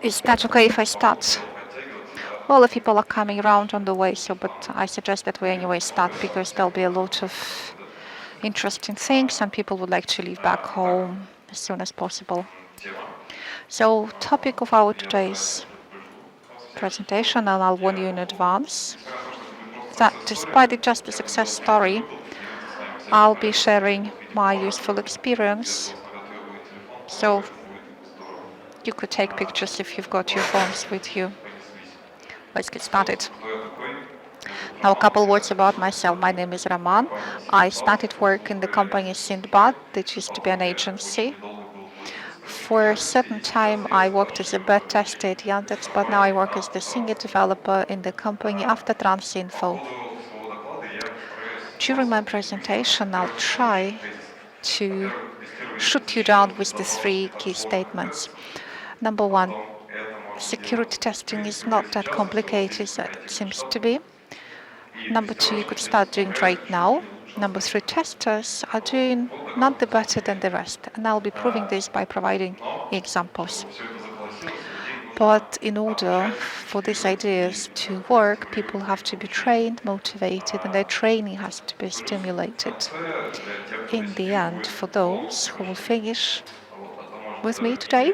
Is that okay if I start? Well, if people are coming around on the way, but I suggest that we anyway start because there'll be a lot of interesting things and people would like to leave back home as soon as possible. So, topic of our today's presentation, and I'll warn you in advance that despite it just a success story, I'll be sharing my useful experience. So, you could take pictures if you've got your phones with you. Let's get started. Now, a couple words about myself. My name is Roman. I started work in the company Sindbad, which used to be an agency. For a certain time, I worked as a beta tester at Yandex, but now I work as the senior developer in the company after Transinfo. During my presentation, I'll try to shoot you down with the three key statements. Number one, security testing is not that complicated as it seems to be. Number two, you could start doing it right now. Number three, testers are doing not the better than the rest, and I'll be proving this by providing examples. But in order for these ideas to work, people have to be trained, motivated, and their training has to be stimulated. In the end, for those who will finish with me today,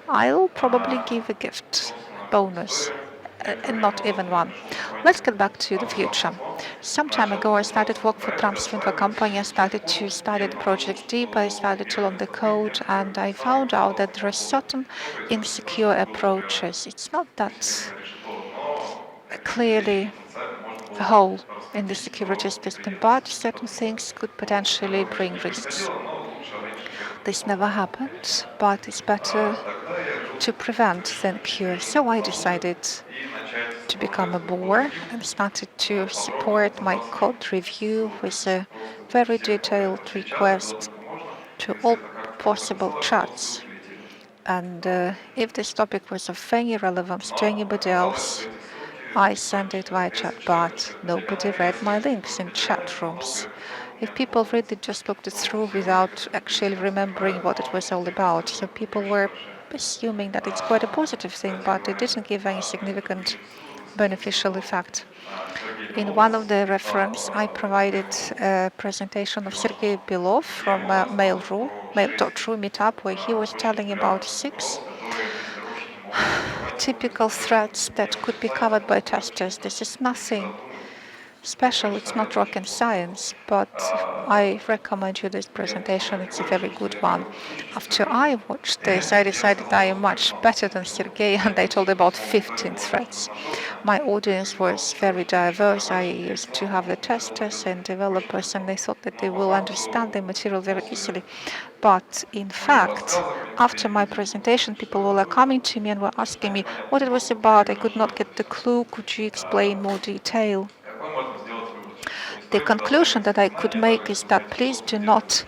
I'll probably give a gift bonus, and not even one. Let's get back to the future. Some time ago, I started work for Transfinfo company. I started to study the project deep. I started to learn the code, and I found out that there are certain insecure approaches. It's not that clearly a hole in the security system, but certain things could potentially bring risks. This never happened, but it's better to prevent than cure. So I decided to become a bore and started to support my code review with a very detailed request to all possible chats. And if this topic was of any relevance to anybody else, I sent it via chat, but nobody read my links in chat rooms. If people read it, just looked it through without actually remembering what it was all about. So people were assuming that it's quite a positive thing, but it didn't give any significant beneficial effect. In one of the reference, I provided a presentation of Sergey Belov from Mail.ru meetup, where he was telling about 6 typical threats that could be covered by testers. This is nothing special, it's not rocket science, but I recommend you this presentation. It's a very good one. After I watched this, I decided I am much better than Sergey, and I told about 15 threats. My audience was very diverse. I used to have the testers and developers, and they thought that they will understand the material very easily. But in fact, after my presentation, people were coming to me and were asking me what it was about. I could not get the clue. Could you explain more detail? The conclusion that I could make is that please do not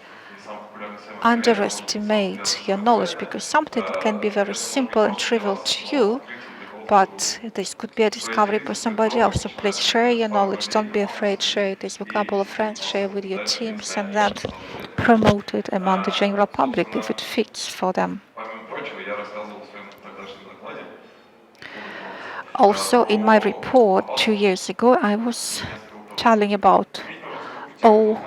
underestimate your knowledge, because something that can be very simple and trivial to you, but this could be a discovery for somebody else. So please share your knowledge. Don't be afraid. Share it with a couple of friends. Share with your teams, and that promote it among the general public if it fits for them. Also, in my report 2 years ago, I was telling about OWASP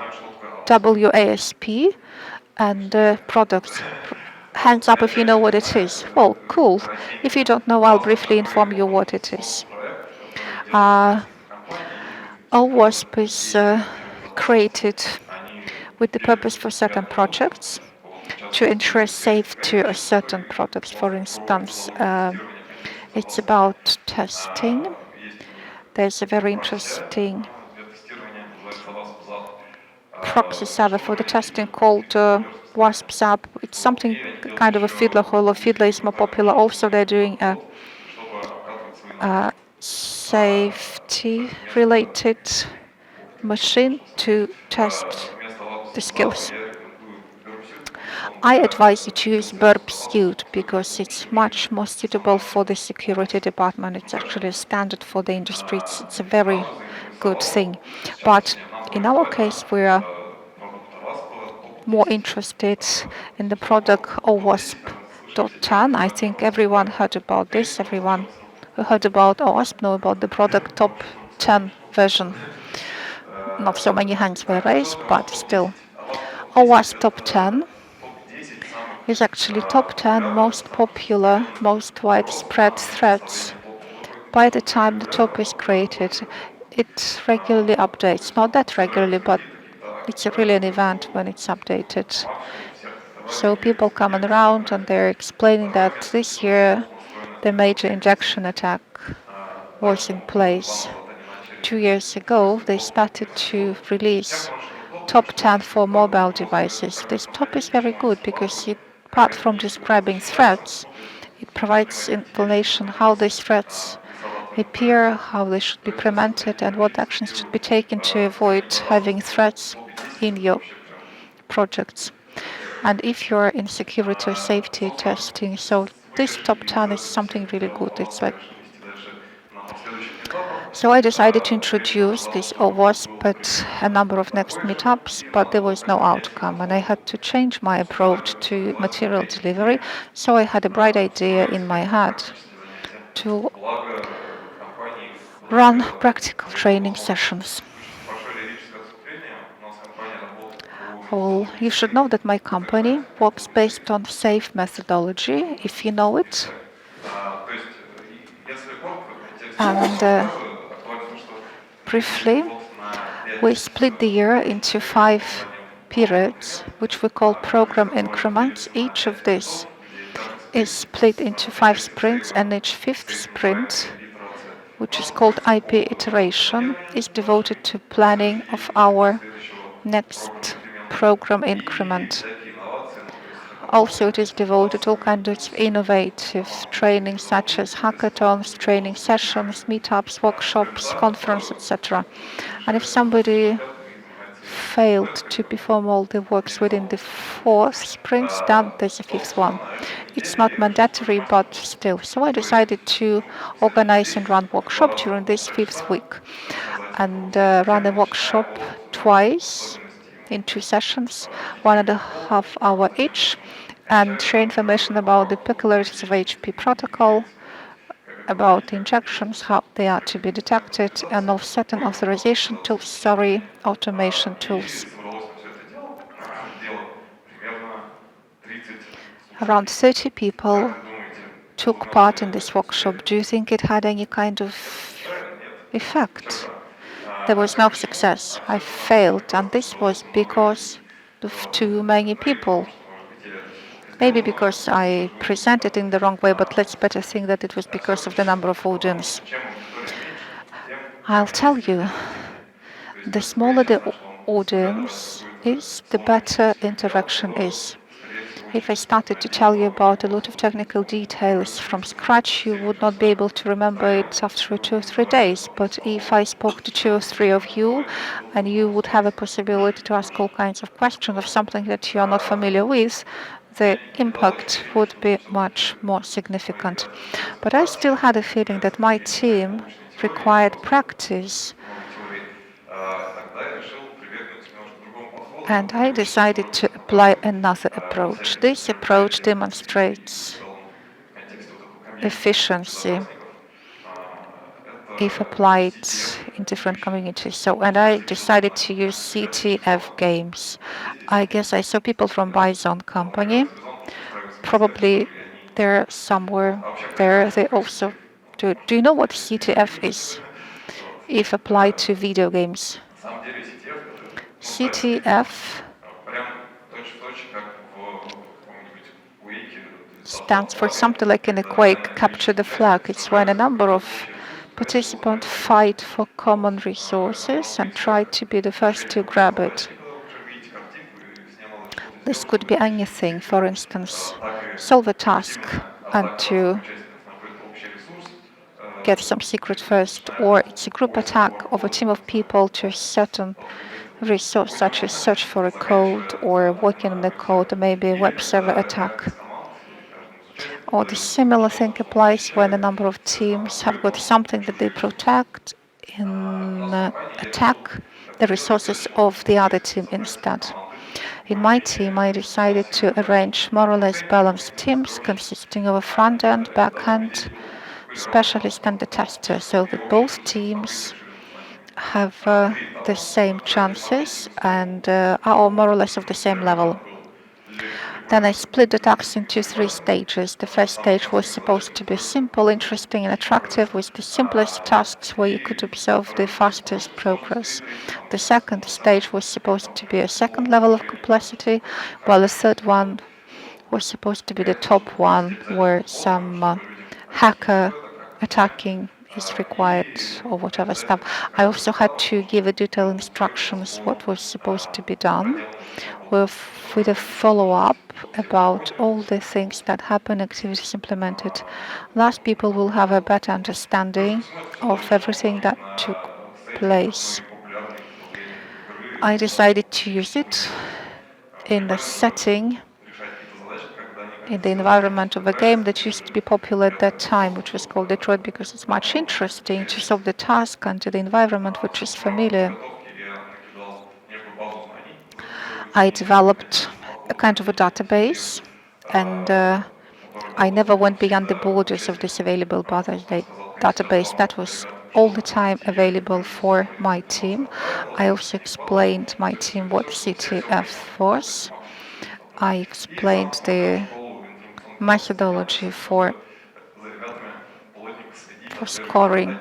and products. Hands up if you know what it is. Well, cool. If you don't know, I'll briefly inform you what it is. OWASP is created with the purpose for certain projects to ensure safety of certain products. For instance, it's about testing. There's a very interesting proxy server for the testing called WASP-SAP. It's something kind of a fiddler, although fiddler is more popular. Also, they're doing a safety-related machine to test the skills. I advise you to use Burp Suite because it's much more suitable for the security department. It's actually a standard for the industry. It's a very good thing. But in our case, we are more interested in the product OWASP Top 10. I think everyone heard about this. Everyone who heard about OWASP know about the product Top 10 version. Not so many hands were raised, but still. OWASP Top 10 is actually top 10 most popular, most widespread threats. By the time the top is created, it regularly updates. Not that regularly, but it's really an event when it's updated. So people coming around and they're explaining that this year the major injection attack was in place. 2 years ago, they started to release top 10 for mobile devices. This top is very good because apart from describing threats, it provides information how these threats appear, how they should be prevented, and what actions should be taken to avoid having threats in your projects. And if you're in security or safety testing, so this top 10 is something really good. It's like so I decided to introduce this OWASP at a number of next meetups, but there was no outcome, and I had to change my approach to material delivery. So I had a bright idea in my head to run practical training sessions. Well, you should know that my company works based on SAFE methodology, if you know it. And briefly, we split the year into 5 periods, which we call program increments. Each of these is split into 5 sprints, and each 5th sprint, which is called IP iteration, is devoted to planning of our next program increment. Also, it is devoted to all kinds of innovative training, such as hackathons, training sessions, meetups, workshops, conferences, etc. And if somebody failed to perform all the works within the 4th sprint, then there's a 5th one. It's not mandatory, but still. So I decided to organize and run workshop during this 5th week, and run a workshop twice in 2 sessions, 1.5 hours each, and share information about the peculiarities of HP protocol, about injections, how they are to be detected, and of certain authorization tools, automation tools. Around 30 people took part in this workshop. Do you think it had any kind of effect? There was no success. I failed, and this was because of too many people. Maybe because I presented in the wrong way, but let's better think that it was because of the number of audience. I'll tell you, the smaller the audience is, the better interaction is. If I started to tell you about a lot of technical details from scratch, you would not be able to remember it after 2 or 3 days. But if I spoke to 2 or 3 of you, and you would have a possibility to ask all kinds of questions of something that you are not familiar with, the impact would be much more significant. But I still had a feeling that my team required practice, and I decided to apply another approach. This approach demonstrates efficiency if applied in different communities. And I decided to use CTF games. I guess I saw people from Bison company. Probably they're somewhere there. They also do. Do you know what CTF is if applied to video games? CTF stands for something like in a Quake, capture the flag. It's when a number of participants fight for common resources and try to be the first to grab it. This could be anything, for instance, solve a task and to get some secret first, or it's a group attack of a team of people to a certain resource, such as search for a code or working on the code, or maybe a web server attack. Or the similar thing applies when a number of teams have got something that they protect in attack the resources of the other team instead. In my team, I decided to arrange more or less balanced teams consisting of a front-end, back-end specialist and a tester, so that both teams have the same chances and are more or less of the same level. Then I split the tasks into three stages. The first stage was supposed to be simple, interesting, and attractive, with the simplest tasks where you could observe the fastest progress. The second stage was supposed to be a second level of complexity, while the third one was supposed to be the top one, where some hacker attacking is required or whatever stuff. I also had to give a detailed instructions what was supposed to be done with a follow-up about all the things that happen, activities implemented. Thus, people will have a better understanding of everything that took place. I decided to use it in the setting, in the environment of a game that used to be popular at that time, which was called Detroit, because it's much interesting to solve the task and to the environment which is familiar. I developed a kind of a database, and I never went beyond the borders of this available database. That was all the time available for my team. I also explained my team what CTF was. I explained the methodology for scoring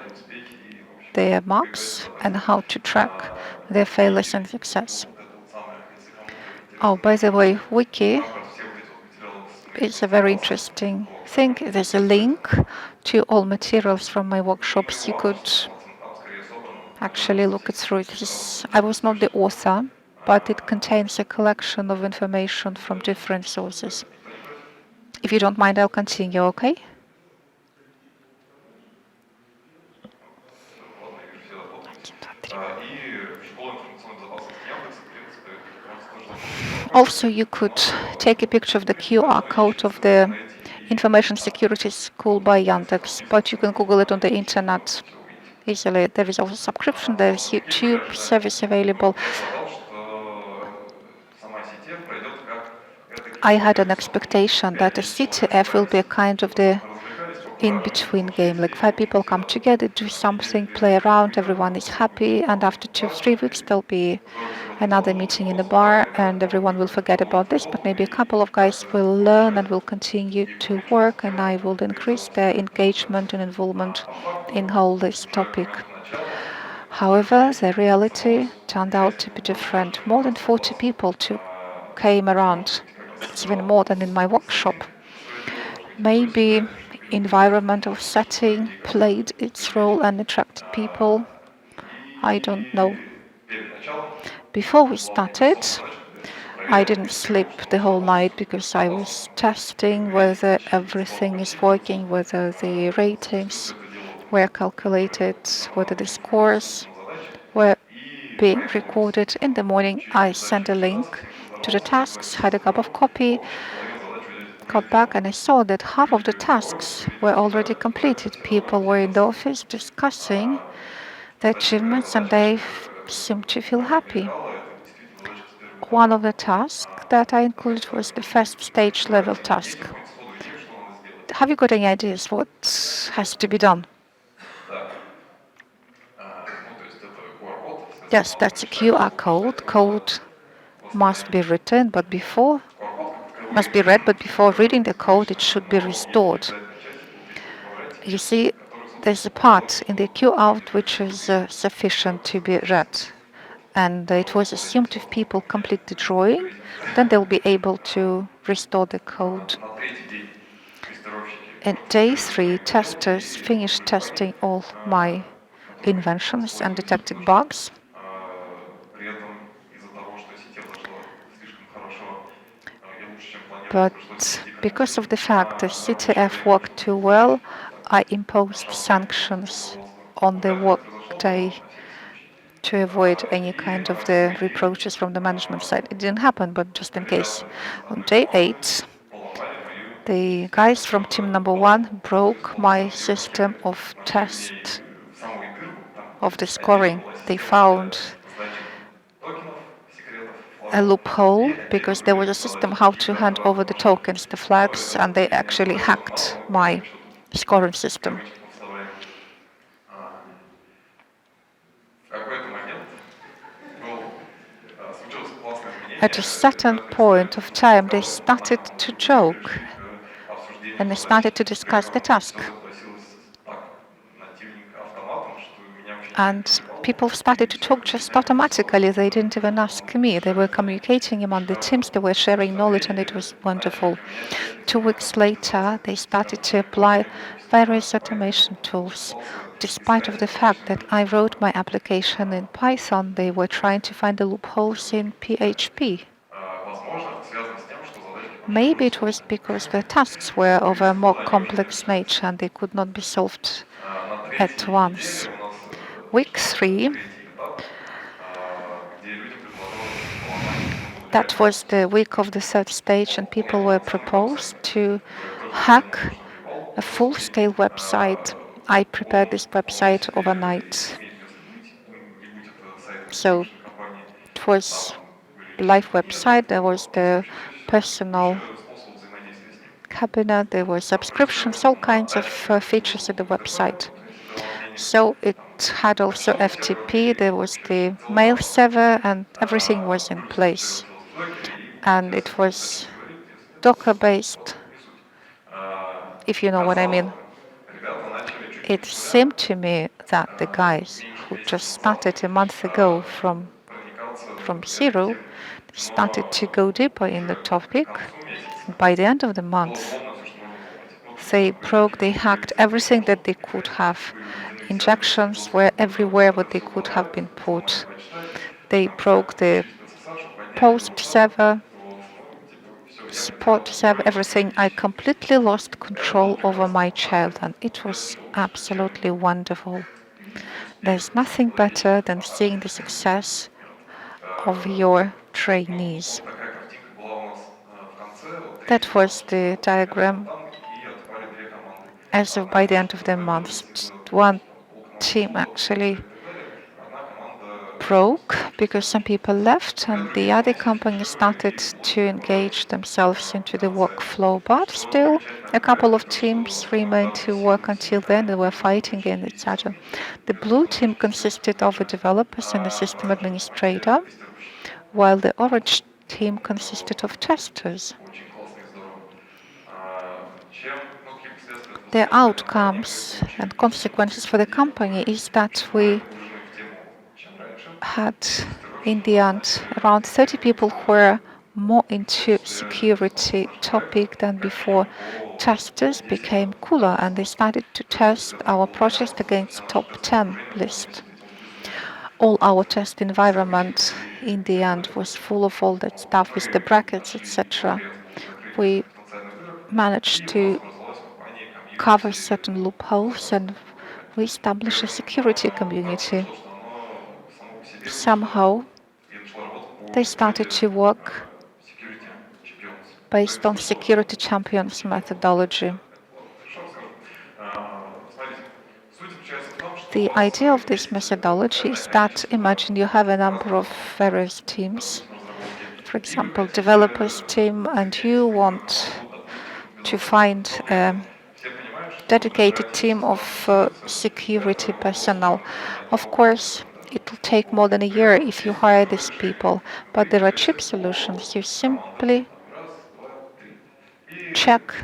their marks and how to track their failures and success. Oh, by the way, Wiki is a very interesting thing. There's a link to all materials from my workshops. You could actually look it through. I was not the author, but it contains a collection of information from different sources. If you don't mind, I'll continue, okay? Also, you could take a picture of the QR code of the Information Security School by Yandex, but you can Google it on the internet easily. There is also subscription, there is YouTube service available. I had an expectation that the CTF will be a kind of the in-between game, like 5 people come together, do something, play around, everyone is happy, and after 2-3 weeks there'll be another meeting in the bar and everyone will forget about this, but maybe a couple of guys will learn and will continue to work, and I will increase their engagement and involvement in whole this topic. However, the reality turned out to be different. More than 40 people came around. It's even more than in my workshop. Maybe environmental setting played its role and attracted people. I don't know. Before we started, I didn't sleep the whole night because I was testing whether everything is working, whether the ratings were calculated, whether the scores were being recorded. In the morning, I sent a link to the tasks, had a cup of coffee, got back, and I saw that half of the tasks were already completed. People were in the office discussing the achievements, and they seemed to feel happy. One of the tasks that I included was the first stage level task. Have you got any ideas what has to be done? Yes, that's a QR code. Code must be written, but before must be read, but before reading the code, it should be restored. You see, there's a part in the QR which is sufficient to be read, and it was assumed if people complete the drawing, then they'll be able to restore the code. And day 3, testers finished testing all my inventions and detected bugs. But because of the fact that CTF worked too well, I imposed sanctions on the workday to avoid any kind of the reproaches from the management side. It didn't happen, but just in case. On day 8, the guys from team number 1 broke my system of test of the scoring. They found a loophole because there was a system how to hand over the tokens, the flags, and they actually hacked my scoring system. At a certain point of time, they started to joke and they started to discuss the task. And people started to talk just automatically. They didn't even ask me. They were communicating among the teams. They were sharing knowledge, and it was wonderful. 2 weeks later, they started to apply various automation tools. Despite of the fact that I wrote my application in Python, they were trying to find the loopholes in PHP. Maybe it was because the tasks were of a more complex nature and they could not be solved at once. Week 3, that was the week of the third stage, and people were proposed to hack a full-scale website. I prepared this website overnight. So it was a live website. There was the personal cabinet, there were subscriptions, all kinds of features in the website. So it had also FTP, there was the mail server, and everything was in place. And it was Docker based, if you know what I mean. It seemed to me that the guys who just started a month ago from zero started to go deeper in the topic. By the end of the month, they hacked everything that they could have. Injections were everywhere where they could have been put. They broke the post server, support server, everything. I completely lost control over my child, and it was absolutely wonderful. There's nothing better than seeing the success of your trainees. That was the diagram. As of by the end of the month, one team actually broke because some people left and the other company started to engage themselves into the workflow. But still, a couple of teams remained to work until then. They were fighting against each other. The blue team consisted of the developers and the system administrator, while the orange team consisted of testers. The outcomes and consequences for the company is that we had, in the end, around 30 people who were more into security topic than before. Testers became cooler and they started to test our project against top 10 list. All our test environment in the end was full of all that stuff with the brackets, etc. We managed to cover certain loopholes and we established a security community. Somehow, they started to work based on security champions methodology. The idea of this methodology is that imagine you have a number of various teams, for example, developers team, and you want to find a dedicated team of security personnel. Of course, it will take more than a year if you hire these people, but there are cheap solutions. You simply check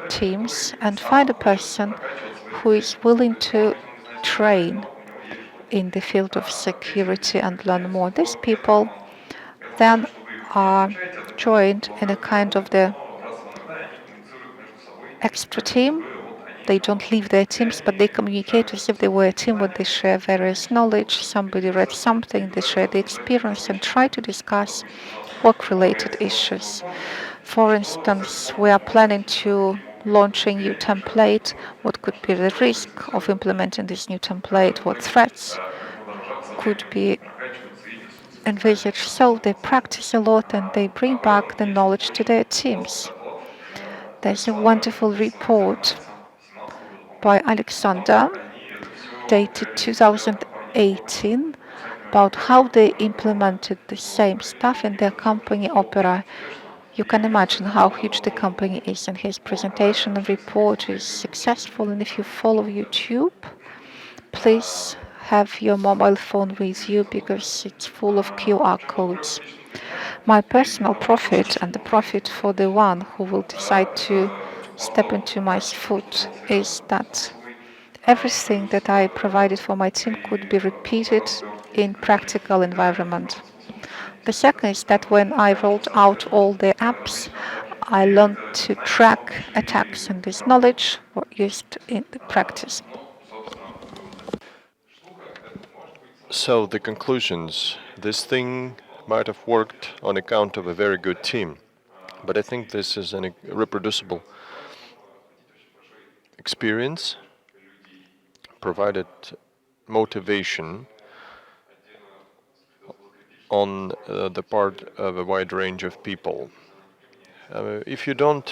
teams and find a person who is willing to train in the field of security and learn more. These people then are joined in a kind of the extra team. They don't leave their teams, but they communicate as if they were a team where they share various knowledge. Somebody read something, they share the experience and try to discuss work-related issues. For instance, we are planning to launch a new template. What could be the risk of implementing this new template? What threats could be envisaged? So they practice a lot and they bring back the knowledge to their teams. There's a wonderful report by Alexander, dated 2018, about how they implemented the same stuff in their company Opera. You can imagine how huge the company is, and his presentation and report is successful. And if you follow YouTube, please have your mobile phone with you because it's full of QR codes. My personal profit and the profit for the one who will decide to step into my foot is that everything that I provided for my team could be repeated in practical environment. The second is that when I rolled out all the apps, I learned to track attacks, and this knowledge was used in the practice. So the conclusions. This thing might have worked on account of a very good team, but I think this is a reproducible experience, provided motivation on the part of a wide range of people. If you don't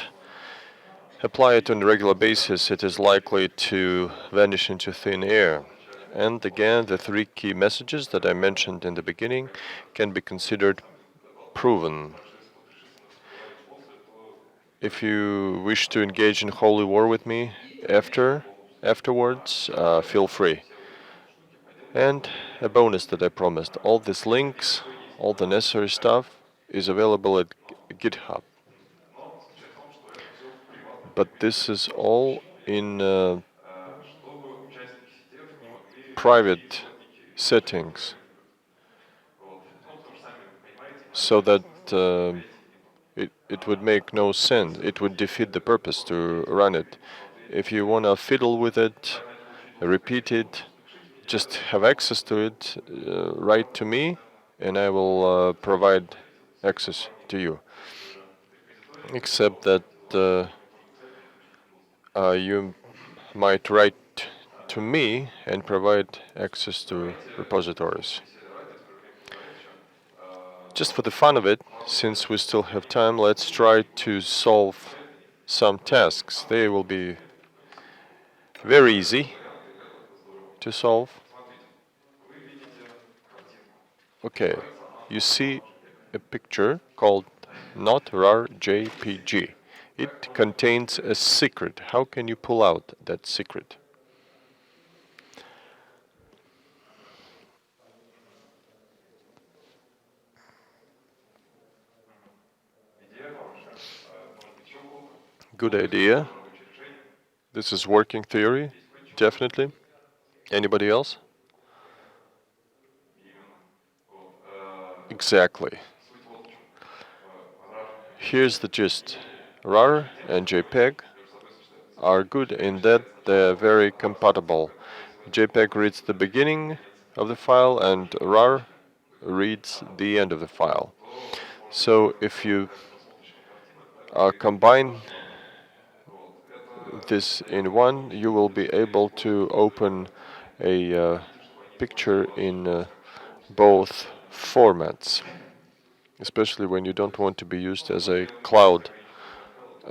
apply it on a regular basis, it is likely to vanish into thin air. And again, the three key messages that I mentioned in the beginning can be considered proven. If you wish to engage in holy war with me afterwards, feel free. And a bonus that I promised, all these links, all the necessary stuff is available at GitHub. But this is all in private settings, so that it would make no sense. It would defeat the purpose to run it. If you want to fiddle with it, repeat it, just have access to it, write to me, and I will provide access to you. Except that you might write to me and provide access to repositories. Just for the fun of it, since we still have time, let's try to solve some tasks. They will be very easy to solve. Okay, you see a picture called not rar JPG. It contains a secret. How can you pull out that secret? Good idea. This is working theory, definitely. Anybody else? Exactly. Here's the gist. RAR and JPEG are good in that they're very compatible. JPEG reads the beginning of the file and RAR reads the end of the file. So if you combine this in one, you will be able to open a picture in both formats, especially when you don't want to be used as a cloud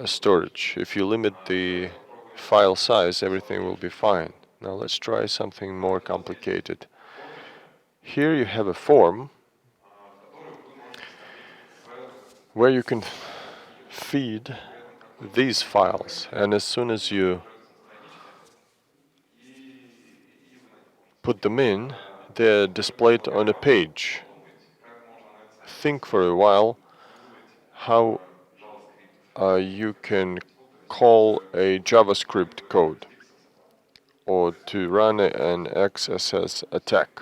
storage. If you limit the file size, everything will be fine. Now let's try something more complicated. Here you have a form where you can feed these files, and as soon as you put them in, they're displayed on a page. Think for a while how you can call a JavaScript code or to run an XSS attack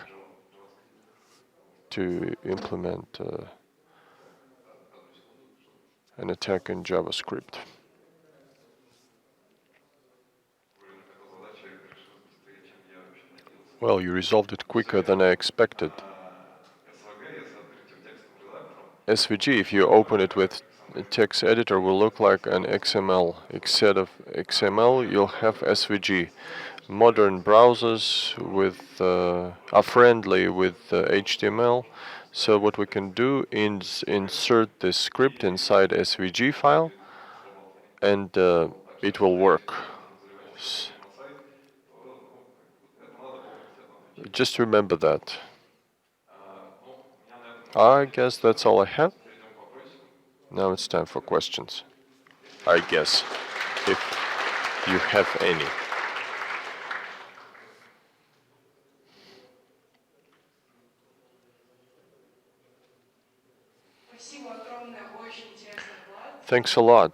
to implement an attack in JavaScript. Well, you resolved it quicker than I expected. SVG, if you open it with a text editor, will look like an XML. Instead of XML, you'll have SVG. Modern browsers are friendly with HTML. So what we can do is insert this script inside SVG file, and it will work. Just remember that. I guess that's all I have. Now it's time for questions. I guess, if you have any. Thanks a lot.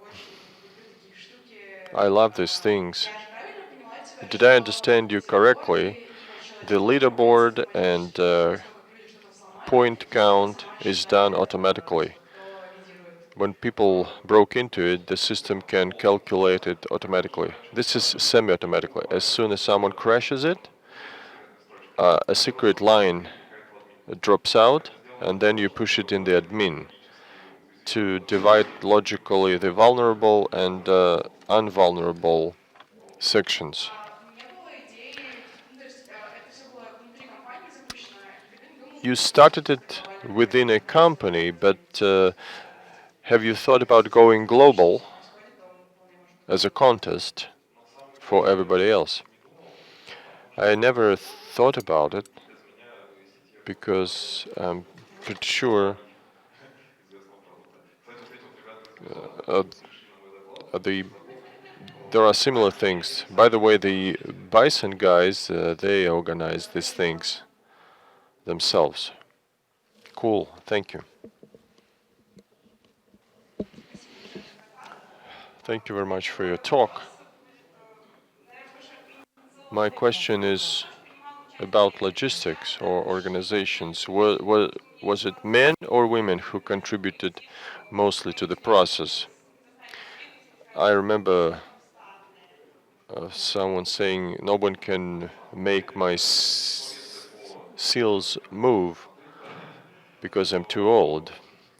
I love these things. Did I understand you correctly? The leaderboard and point count is done automatically. When people broke into it, the system can calculate it automatically. This is semi-automatically. As soon as someone crashes it, a secret line drops out, and then you push it in the admin to divide logically the vulnerable and unvulnerable sections. You started it within a company, but have you thought about going global as a contest for everybody else? I never thought about it because I'm pretty sure uh, the there are similar things. By the way, the Bison guys, they organize these things themselves. Cool, thank you. Thank you very much for your talk. My question is about logistics or organizations. Was it men or women who contributed mostly to the process? I remember someone saying, no one can make my seals move because I'm too old.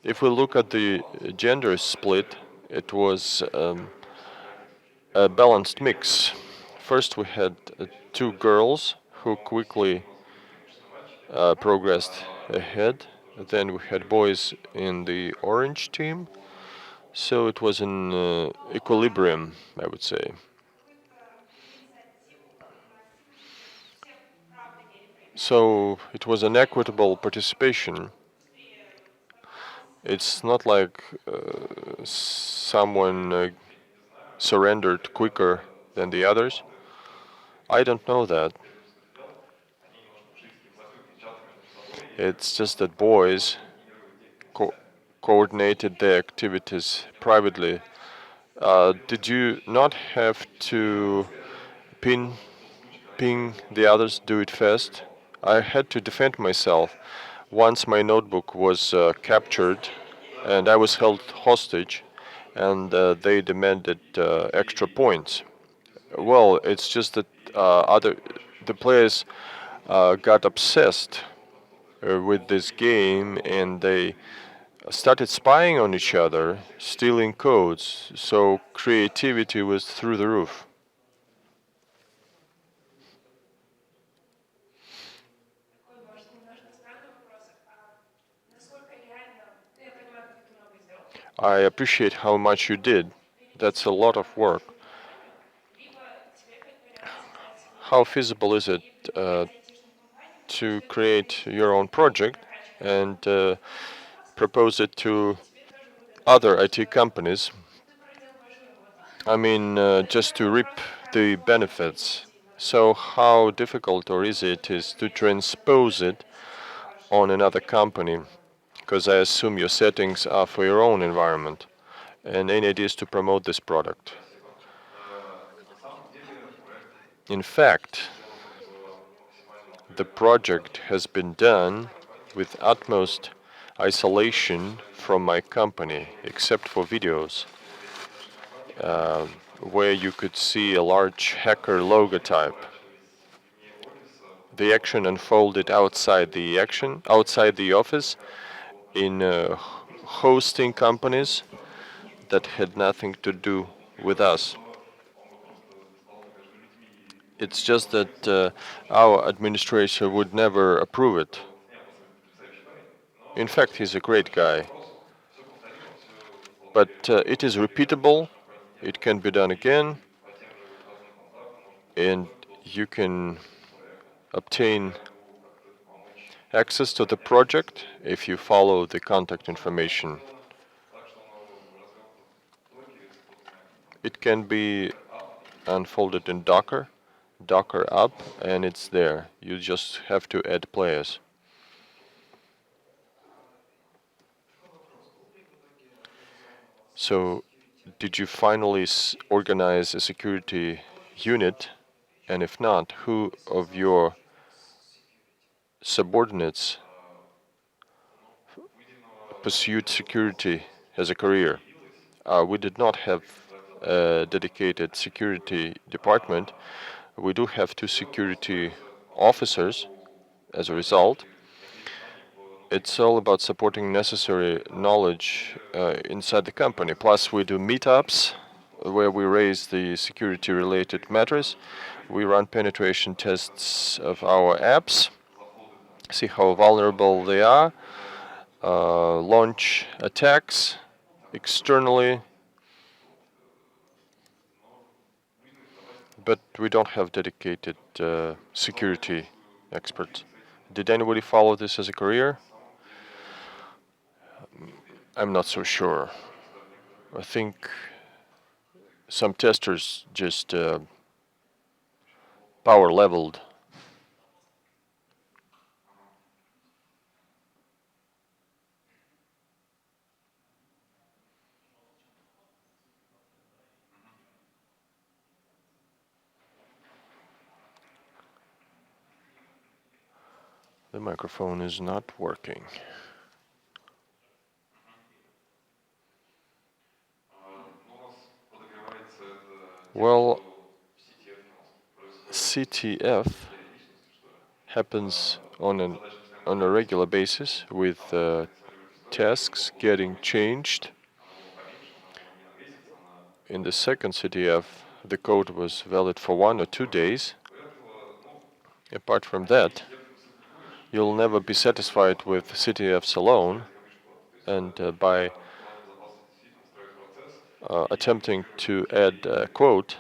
If we look at the gender split, it was a balanced mix. First, we had two girls who quickly progressed ahead. Then we had boys in the orange team. So it was an equilibrium, I would say. So it was an equitable participation. It's not like someone surrendered quicker than the others. I don't know that. It's just that boys coordinated their activities privately. Did you not have to ping the others do it fast? I had to defend myself. Once my notebook was captured and I was held hostage, and they demanded extra points. Well, it's just that the players got obsessed with this game, and they started spying on each other, stealing codes. So creativity was through the roof. I appreciate how much you did. That's a lot of work. How feasible is it to create your own project and propose it to other IT companies? I mean, just to reap the benefits. So how difficult or easy it is to transpose it on another company? Because I assume your settings are for your own environment. And any ideas to promote this product? In fact, the project has been done with utmost isolation from my company, except for videos, where you could see a large hacker logotype. The action unfolded outside the office, in hosting companies that had nothing to do with us. It's just that our administrator would never approve it. In fact, he's a great guy. But it is repeatable, it can be done again, and you can obtain access to the project if you follow the contact information. It can be unfolded in Docker up, and it's there. You just have to add players. So, did you finally organize a security unit? And if not, who of your subordinates pursued security as a career? We did not have a dedicated security department. We do have 2 security officers as a result. It's all about supporting necessary knowledge inside the company. Plus, we do meetups where we raise the security-related matters. We run penetration tests of our apps, see how vulnerable they are, launch attacks externally, but we don't have dedicated security experts. Did anybody follow this as a career? I'm not so sure. I think some testers just power leveled. The microphone is not working. Well, CTF happens on a regular basis with tasks getting changed. In the second CTF, the code was valid for 1 or 2 days. Apart from that, you'll never be satisfied with CTFs alone, and by attempting to add a quote,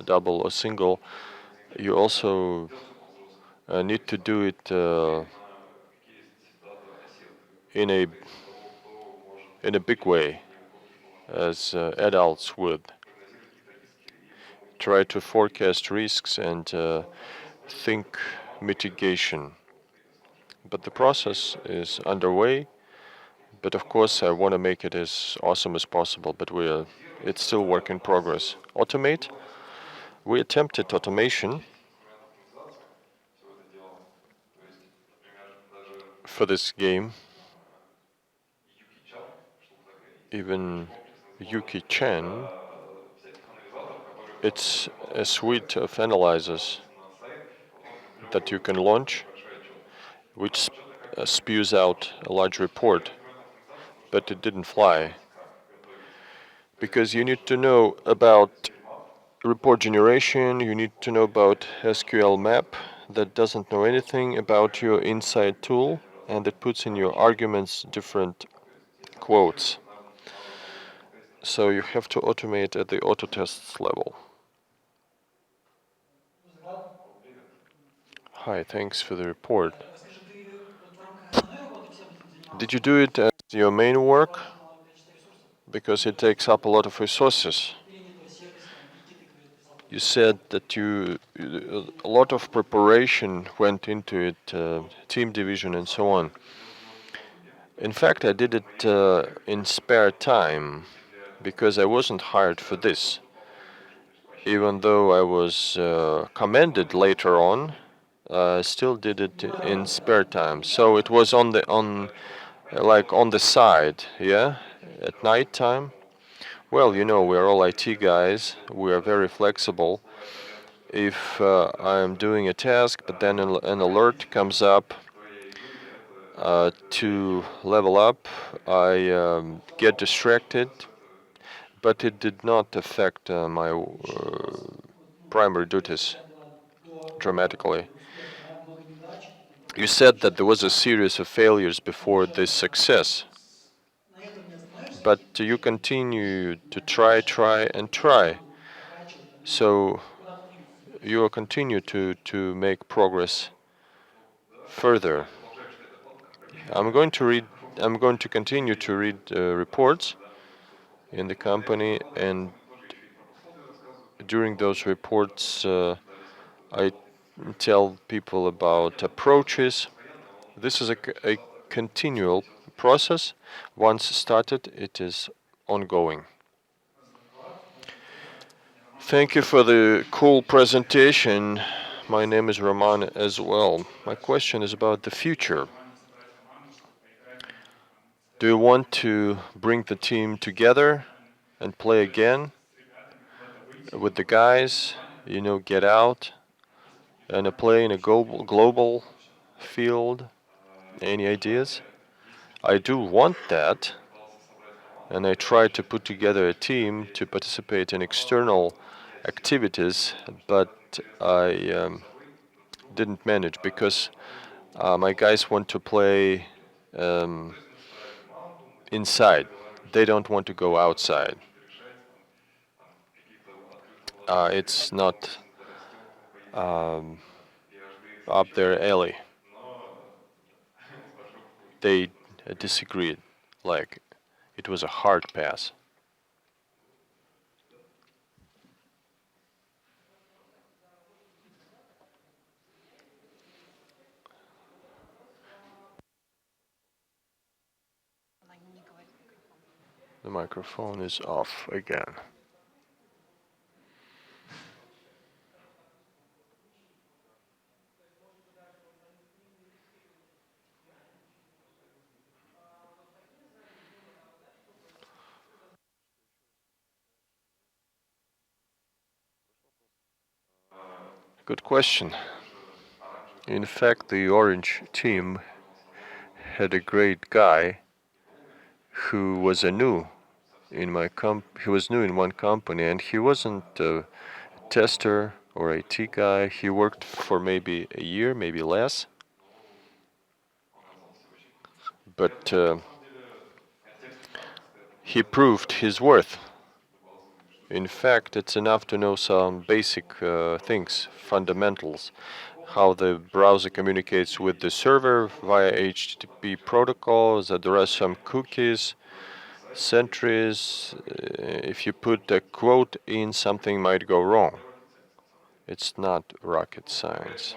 double or single, you also need to do it in a big way, as adults would. Try to forecast risks and think mitigation. But the process is underway. But of course, I want to make it as awesome as possible. But it's still work in progress. Automate. We attempted automation for this game. Even Yuki-chan. It's a suite of analyzers that you can launch, which spews out a large report, but it didn't fly. Because you need to know about report generation, you need to know about SQL map that doesn't know anything about your inside tool, and it puts in your arguments different quotes. So you have to automate at the auto tests level. Hi, thanks for the report. Did you do it as your main work? Because it takes up a lot of resources. You said that a lot of preparation went into it, team division and so on. In fact, I did it in spare time because I wasn't hired for this. Even though I was commended later on, I still did it in spare time. So it was on the side, yeah, at night time. Well, you know, we're all IT guys. We are very flexible. If I'm doing a task, but then an alert comes up to level up, I get distracted, but it did not affect my primary duties dramatically. You said that there was a series of failures before this success, but you continue to try and try. So you will continue to make progress further. I'm going to read. I'm going to continue to read reports in the company, and during those reports, I tell people about approaches. This is a continual process. Once started, it is ongoing. Thank you for the cool presentation. My name is Roman as well. My question is about the future. Do you want to bring the team together and play again with the guys? Get out and play in a global field? Any ideas? I do want that, and I try to put together a team to participate in external activities, but I didn't manage because my guys want to play um, inside. They don't want to go outside. It's not up their alley. They disagreed. Like, it was a hard pass. The microphone is off again. Good question. In fact, the Orange team had a great guy who was a new in my he was new in one company, and he wasn't a tester or IT guy. He worked for maybe a year, maybe less, but he proved his worth. In fact, it's enough to know some basic things, fundamentals, how the browser communicates with the server via HTTP protocols, that there are some cookies, sentries. If you put a quote in, something might go wrong. It's not rocket science.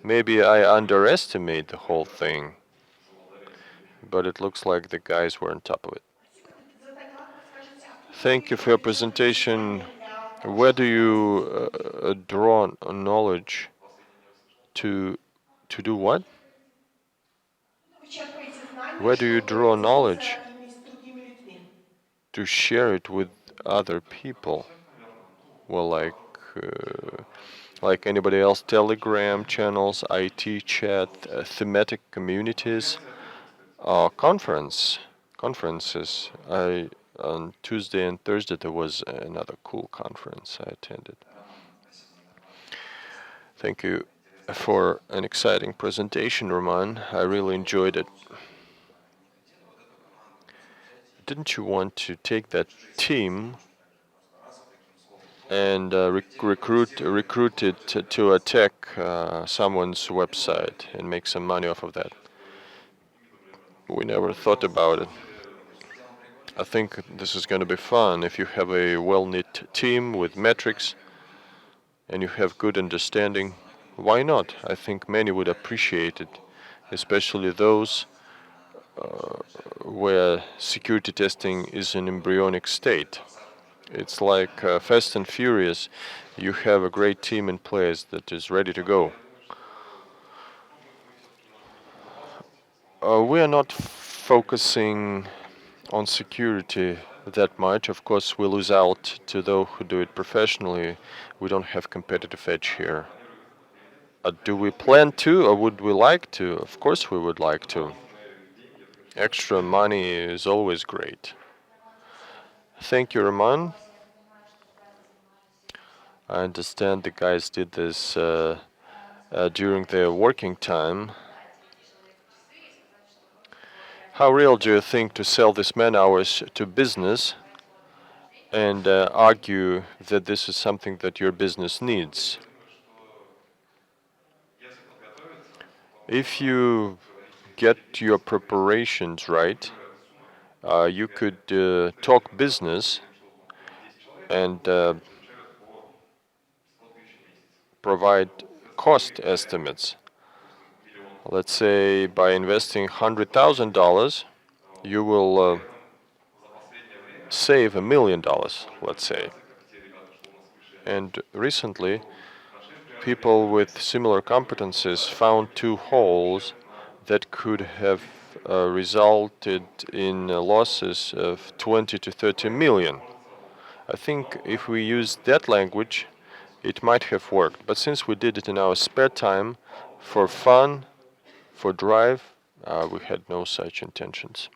Maybe I underestimate the whole thing, but it looks like the guys were on top of it. Thank you for your presentation. Where do you draw on knowledge to do what? Where do you draw knowledge to share it with other people? Well, like anybody else, Telegram channels, IT chat, thematic communities, conferences. On Tuesday and Thursday there was another cool conference I attended. Thank you for an exciting presentation, Roman. I really enjoyed it. Didn't you want to take that team and recruit it to attack someone's website and make some money off of that? We never thought about it. I think this is going to be fun if you have a well-knit team with metrics and you have good understanding. Why not? I think many would appreciate it, especially those where security testing is in embryonic state. It's like Fast and Furious. You have a great team in place that is ready to go. We are not focusing on security that much. Of course, we lose out to those who do it professionally. We don't have competitive edge here. Do we plan to, or would we like to? Of course, we would like to. Extra money is always great. Thank you, Roman. I understand the guys did this during their working time. How real do you think to sell this man hours to business and argue that this is something that your business needs? If you get your preparations right, you could talk business and provide cost estimates. Let's say by investing $100,000, you will save $1 million, let's say. And recently, people with similar competencies found two holes that could have resulted in losses of 20 to 30 million. I think if we used that language, it might have worked. But since we did it in our spare time, for fun, for drive, we had no such intentions.